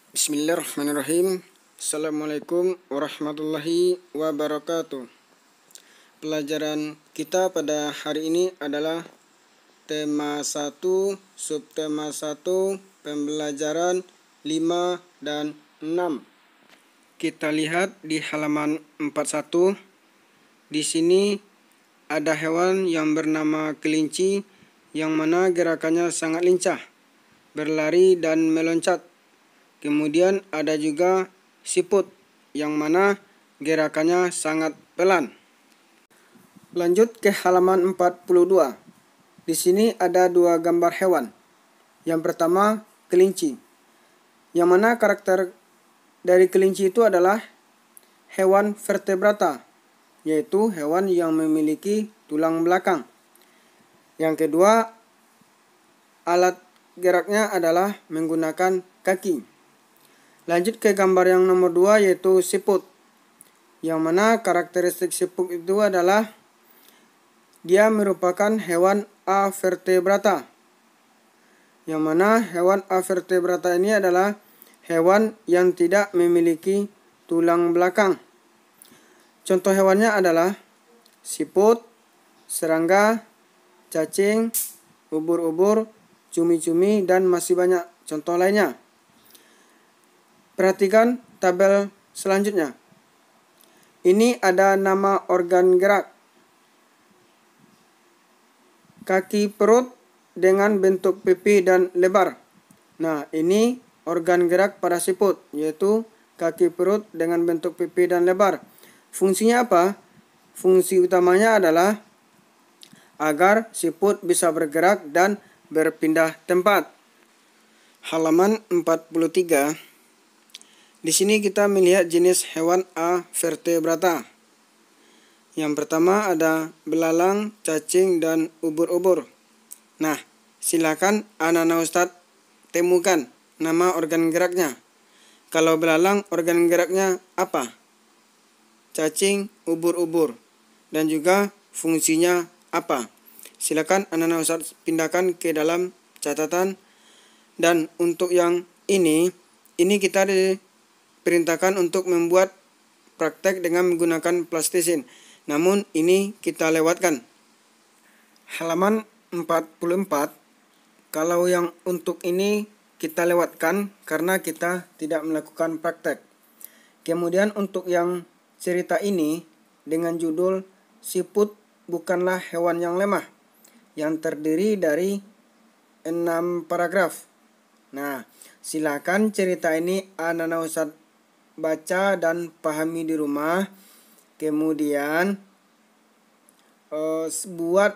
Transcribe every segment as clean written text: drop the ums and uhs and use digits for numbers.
Bismillahirrahmanirrahim. Assalamualaikum warahmatullahi wabarakatuh. Pelajaran kita pada hari ini adalah tema 1, subtema 1, pembelajaran 5 dan 6. Kita lihat di halaman 41. Di sini ada hewan yang bernama kelinci yang mana gerakannya sangat lincah, berlari dan meloncat. Kemudian ada juga siput yang mana gerakannya sangat pelan. Lanjut ke halaman 42. Di sini ada dua gambar hewan. Yang pertama kelinci. Yang mana karakter dari kelinci itu adalah hewan vertebrata, yaitu hewan yang memiliki tulang belakang. Yang kedua, alat geraknya adalah menggunakan kaki. Lanjut ke gambar yang nomor 2, yaitu siput. Yang mana karakteristik siput itu adalah dia merupakan hewan avertebrata. Yang mana hewan avertebrata ini adalah hewan yang tidak memiliki tulang belakang. Contoh hewannya adalah siput, serangga, cacing, ubur-ubur, cumi-cumi, dan masih banyak contoh lainnya. Perhatikan tabel selanjutnya. Ini ada nama organ gerak. Kaki perut dengan bentuk pipi dan lebar. Nah, ini organ gerak pada siput, yaitu kaki perut dengan bentuk pipi dan lebar. Fungsinya apa? Fungsi utamanya adalah agar siput bisa bergerak dan berpindah tempat. Halaman 43. Di sini kita melihat jenis hewan avertebrata. Yang pertama ada belalang, cacing, dan ubur-ubur. Nah, silakan anak-anak Ustadz temukan nama organ geraknya. Kalau belalang, organ geraknya apa? Cacing, ubur-ubur. Dan juga fungsinya apa? Silakan anak-anak Ustadz pindahkan ke dalam catatan. Dan untuk yang ini kita perintahkan untuk membuat praktek dengan menggunakan plastisin. Namun ini kita lewatkan. Halaman 44. Kalau yang untuk ini kita lewatkan karena kita tidak melakukan praktek. Kemudian untuk yang cerita ini dengan judul Siput Bukanlah Hewan yang Lemah, yang terdiri dari 6 paragraf. Nah, silakan cerita ini anak-anak Ustadz baca dan pahami di rumah. Kemudian buat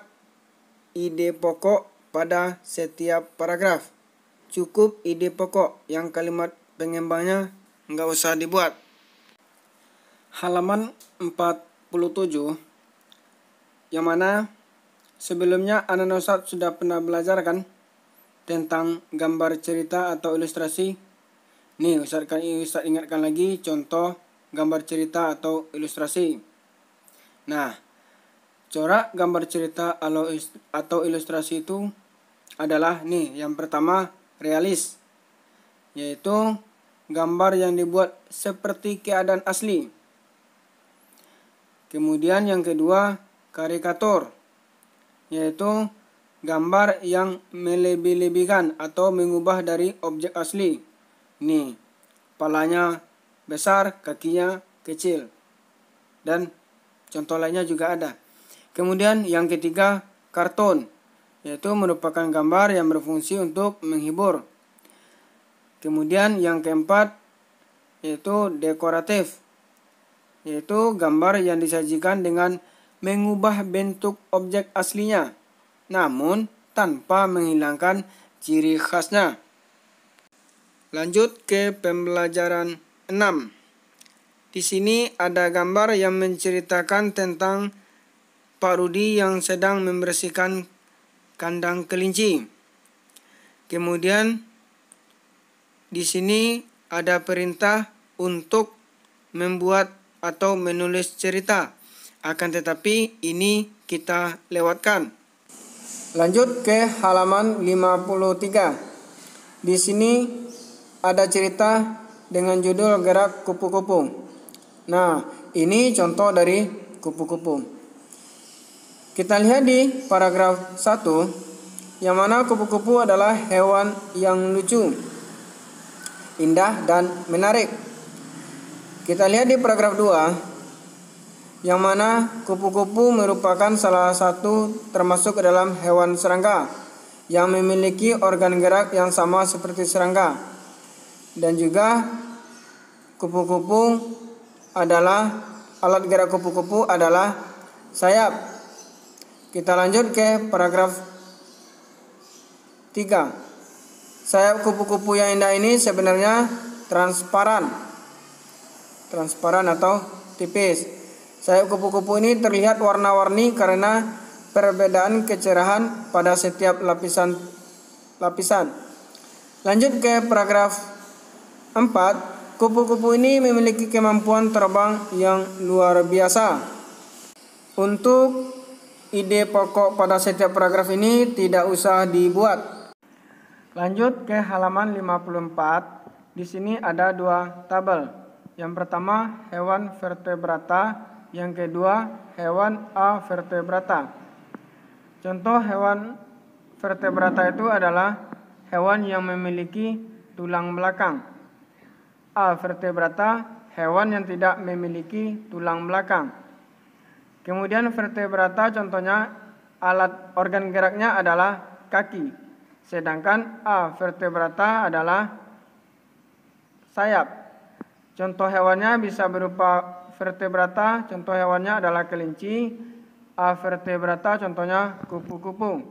ide pokok pada setiap paragraf. Cukup ide pokok, yang kalimat pengembangnya nggak usah dibuat. Halaman 47, yang mana sebelumnya anak-anak Ustadz sudah pernah belajar kan tentang gambar cerita atau ilustrasi. Nih, Ustadz ingatkan lagi contoh gambar cerita atau ilustrasi. Nah, corak gambar cerita atau ilustrasi itu adalah nih, yang pertama realis, yaitu gambar yang dibuat seperti keadaan asli. Kemudian yang kedua karikatur, yaitu gambar yang melebih-lebihkan atau mengubah dari objek asli. Nih, kepalanya besar, kakinya kecil. Dan contoh lainnya juga ada. Kemudian yang ketiga, kartun, yaitu merupakan gambar yang berfungsi untuk menghibur. Kemudian yang keempat, yaitu dekoratif, yaitu gambar yang disajikan dengan mengubah bentuk objek aslinya, namun tanpa menghilangkan ciri khasnya. Lanjut ke pembelajaran 6. Di sini ada gambar yang menceritakan tentang Pak Rudi yang sedang membersihkan kandang kelinci. Kemudian di sini ada perintah untuk membuat atau menulis cerita. Akan tetapi ini kita lewatkan. Lanjut ke halaman 53. Di sini ada cerita dengan judul gerak kupu-kupu. Nah, ini contoh dari kupu-kupu. Kita lihat di paragraf 1, yang mana kupu-kupu adalah hewan yang lucu, indah, dan menarik. Kita lihat di paragraf 2, yang mana kupu-kupu merupakan salah satu termasuk ke dalam hewan serangga yang memiliki organ gerak yang sama seperti serangga. Dan juga kupu-kupu adalah alat gerak kupu-kupu adalah sayap. Kita lanjut ke paragraf 3. Sayap kupu-kupu yang indah ini sebenarnya transparan atau tipis. Sayap kupu-kupu ini terlihat warna-warni karena perbedaan kecerahan pada setiap lapisan. Lanjut ke paragraf 4. Kupu-kupu ini memiliki kemampuan terbang yang luar biasa. Untuk ide pokok pada setiap paragraf ini tidak usah dibuat. Lanjut ke halaman 54. Di sini ada 2 tabel. Yang pertama hewan vertebrata, yang kedua hewan avertebrata. Contoh hewan vertebrata itu adalah hewan yang memiliki tulang belakang. Avertebrata, hewan yang tidak memiliki tulang belakang. Kemudian vertebrata contohnya alat organ geraknya adalah kaki. Sedangkan avertebrata adalah sayap. Contoh hewannya bisa berupa vertebrata, contoh hewannya adalah kelinci. Avertebrata contohnya kupu-kupu.